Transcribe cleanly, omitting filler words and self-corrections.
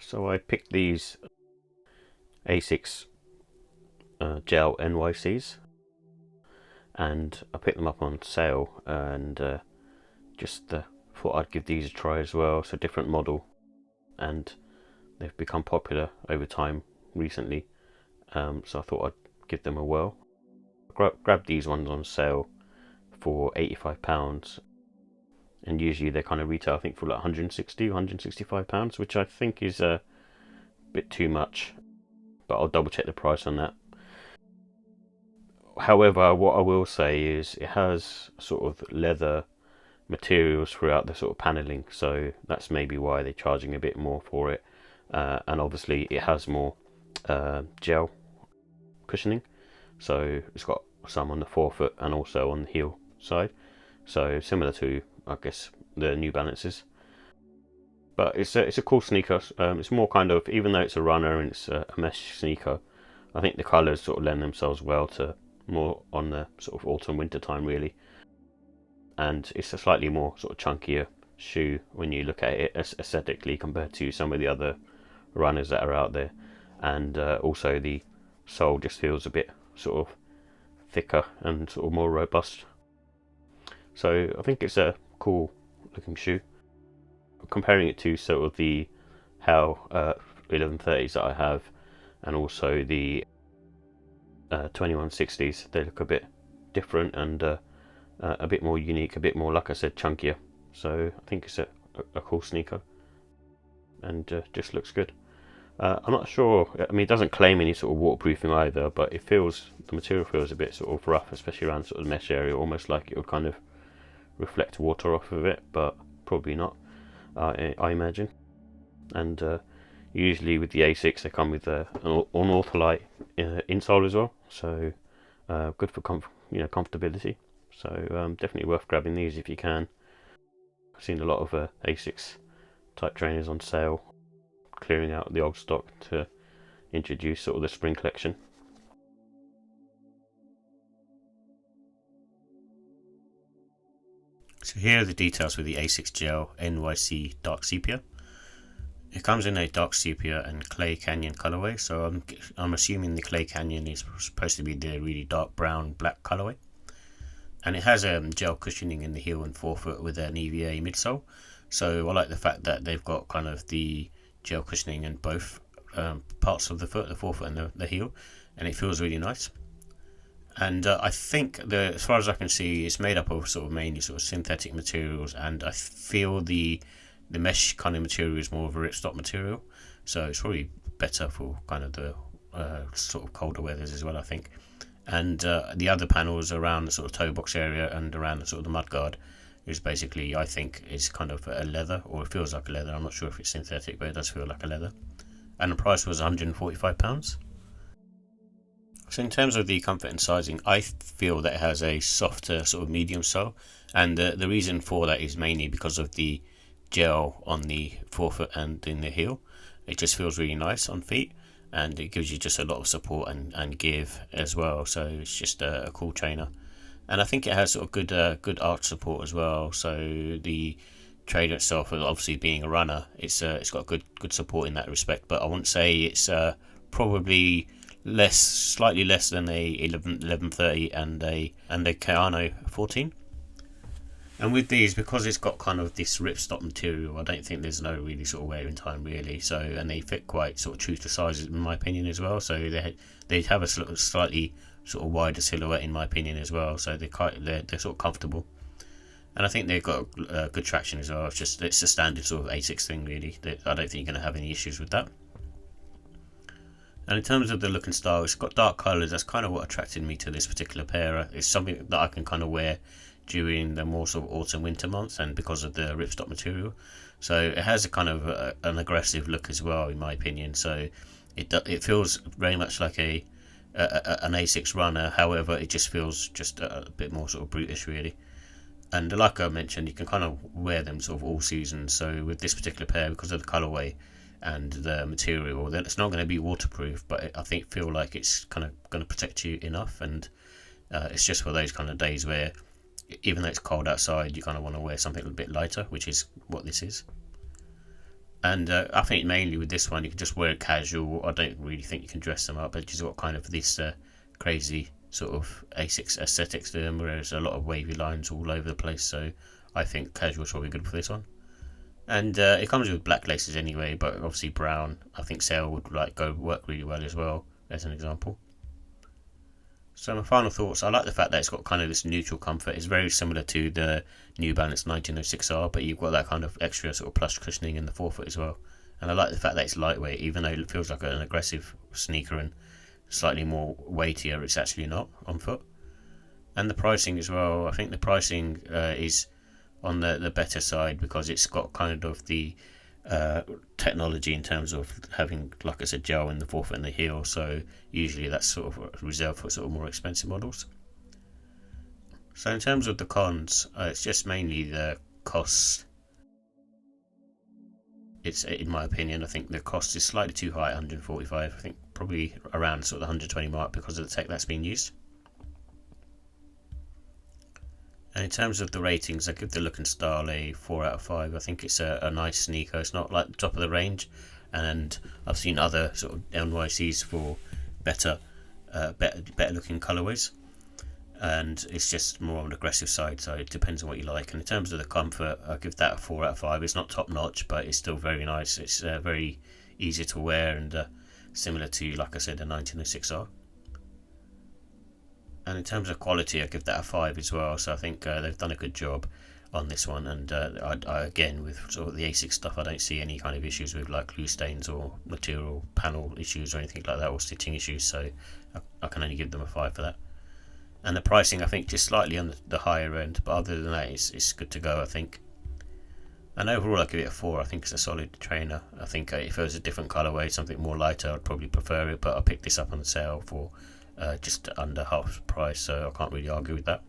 So I picked these ASICS GEL-NYCs, and I picked them up on sale, and just thought I'd give these a try as well. It's a different model, and they've become popular over time recently, so I thought I'd give them a whirl. Grabbed these ones on sale for £85, and usually they kind of retail, I think, for like 160 £165, which I think is a bit too much, but I'll double check the price on that. However, what I will say is it has sort of leather materials throughout the sort of paneling, so that's maybe why they're charging a bit more for it. And obviously it has more gel cushioning, so it's got some on the forefoot and also on the heel side, so similar to, I guess, the New Balances. But it's a cool sneaker. It's more kind of, even though it's a runner and it's a mesh sneaker, I think the colours sort of lend themselves well to more on the sort of autumn winter time really. And it's a slightly more sort of chunkier shoe when you look at it aesthetically compared to some of the other runners that are out there. And also the sole just feels a bit sort of thicker and sort of more robust. So I think it's a cool looking shoe. Comparing it to sort of the HAL 1130s that I have, and also the 2160s, they look a bit different and a bit more unique, a bit more, like I said, chunkier. So I think it's a cool sneaker, and just looks good. I'm not sure, I mean, it doesn't claim any sort of waterproofing either, but the material feels a bit sort of rough, especially around sort of the mesh area, almost like it would kind of reflect water off of it, but probably not, I imagine. And usually with the ASICs, they come with an Ortholite insole as well, so good for comfortability. So definitely worth grabbing these if you can. I've seen a lot of ASICS type trainers on sale, clearing out the old stock to introduce sort of the spring collection. So here are the details with the ASICS GEL-NYC Dark Sepia. It comes in a dark sepia and clay canyon colorway, so I'm assuming the clay canyon is supposed to be the really dark brown black colorway. And it has gel cushioning in the heel and forefoot with an EVA midsole. So I like the fact that they've got kind of the gel cushioning in both parts of the foot, the forefoot and the heel, and it feels really nice. And I think, as far as I can see, it's made up of sort of mainly sort of synthetic materials, and I feel the mesh kind of material is more of a ripstop material, so it's probably better for kind of the sort of colder weathers as well, I think. And the other panels around the sort of toe box area and around the sort of the mudguard is basically, I think, is kind of a leather, or it feels like a leather. I'm not sure if it's synthetic, but it does feel like a leather. And the price was £145. So in terms of the comfort and sizing, I feel that it has a softer sort of medium sole, and the reason for that is mainly because of the gel on the forefoot and in the heel. It just feels really nice on feet, and it gives you just a lot of support and give as well. So it's just a cool trainer, and I think it has sort of good arch support as well. So the trainer itself, obviously being a runner, it's got good support in that respect. But I wouldn't say it's probably slightly less than a 1130 and a Kayano 14. And with these, because it's got kind of this ripstop material, I don't think there's no really sort of wear in time really. So, and they fit quite sort of true to size in my opinion as well. So they have a slightly sort of wider silhouette in my opinion as well. So they're sort of comfortable, and I think they've got good traction as well. It's a standard sort of ASICS thing really. I don't think you're going to have any issues with that. And in terms of the look and style, it's got dark colours. That's kind of what attracted me to this particular pair. It's something that I can kind of wear during the more sort of autumn winter months, and because of the ripstop material, so it has a kind of an aggressive look as well in my opinion. So it feels very much like an ASICS runner. However, it just feels just a bit more sort of brutish really. And like I mentioned, you can kind of wear them sort of all seasons. So with this particular pair, because of the colorway and the material, then it's not going to be waterproof, but I feel like it's kind of going to protect you enough. And it's just for those kind of days where, even though it's cold outside, you kind of want to wear something a little bit lighter, which is what this is. And I think mainly with this one you can just wear it casual. I don't really think you can dress them up. It's just got kind of this crazy sort of ASICS aesthetics to them, whereas a lot of wavy lines all over the place. So I think casual is probably good for this one. And it comes with black laces anyway, but obviously brown. I think sale would work really well as well, as an example. So my final thoughts, I like the fact that it's got kind of this neutral comfort. It's very similar to the New Balance 1906R, but you've got that kind of extra sort of plush cushioning in the forefoot as well. And I like the fact that it's lightweight, even though it feels like an aggressive sneaker and slightly more weightier, it's actually not on foot. And the pricing as well, I think the pricing is on the better side because it's got kind of the technology in terms of having, like I said, gel in the forefoot and the heel. So usually that's sort of reserved for sort of more expensive models. So in terms of the cons, it's just mainly the cost. It's, in my opinion, I think the cost is slightly too high at 145. I think probably around sort of the 120 mark because of the tech that's being used. And in terms of the ratings, I give the look and style a 4 out of 5. I think it's a nice sneaker. It's not like the top of the range, and I've seen other sort of NYCs for better looking colorways, and it's just more on the aggressive side. So it depends on what you like. And in terms of the comfort, I give that a 4 out of 5. It's not top notch, but it's still very nice. It's very easy to wear and similar to, like I said, the 1906R. And in terms of quality, I give that a 5 as well. So I think they've done a good job on this one. And I again, with sort of the ASICS stuff, I don't see any kind of issues with like glue stains or material panel issues or anything like that, or stitching issues. So I can only give them a 5 for that. And the pricing, I think, just slightly on the higher end, but other than that, it's good to go, I think. And overall, I give it a 4. I think it's a solid trainer. I think if it was a different colourway, something more lighter, I'd probably prefer it. But I picked this up on sale for just under half price, so I can't really argue with that.